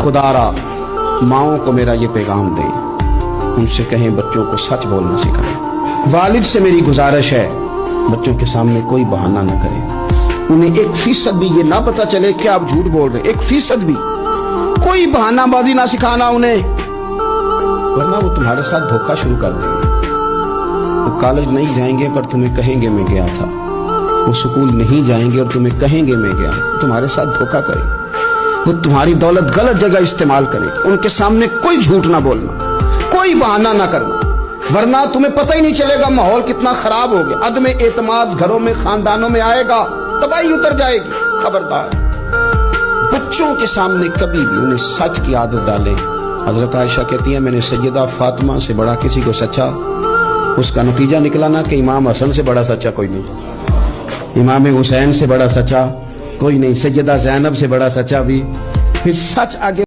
खुदारा माओं को मेरा ये पैगाम दें, उनसे कहें बच्चों को सच बोलना सिखाएं। वालिद से मेरी गुजारिश है बच्चों के सामने कोई बहाना न करें, उन्हें 1% भी ये ना पता चले कि आप झूठ बोल रहे, 1% भी कोई बहानाबाजी ना सिखाना उन्हें, वरना वो तुम्हारे साथ धोखा शुरू कर देंगे। वो कॉलेज नहीं जाएंगे पर तुम्हें कहेंगे मैं गया था, वो स्कूल नहीं जाएंगे और तुम्हें कहेंगे मैं गया, तुम्हारे साथ धोखा करेंगे। वो तुम्हारी दौलत गलत जगह इस्तेमाल करेंगे। उनके सामने कोई झूठ ना बोलना, कोई बहाना ना करना, वरना तुम्हें पता ही नहीं चलेगा माहौल कितना खराब हो गया। अदम एतमाद घरों में, खानदानों में आएगा, तबाही उतर जाएगी। खबरदार, बच्चों के सामने कभी भी उन्हें सच की आदत डालें। हजरत आयशा कहती है मैंने सैयदा फातिमा से बड़ा किसी को सच्चा, उसका नतीजा निकला ना कि इमाम हसन से बड़ा सच्चा कोई नहीं, इमाम हुसैन से बड़ा सच्चा कोई नहीं, सैयदा ज़ैनब से बड़ा सच्चा भी। फिर सच आगे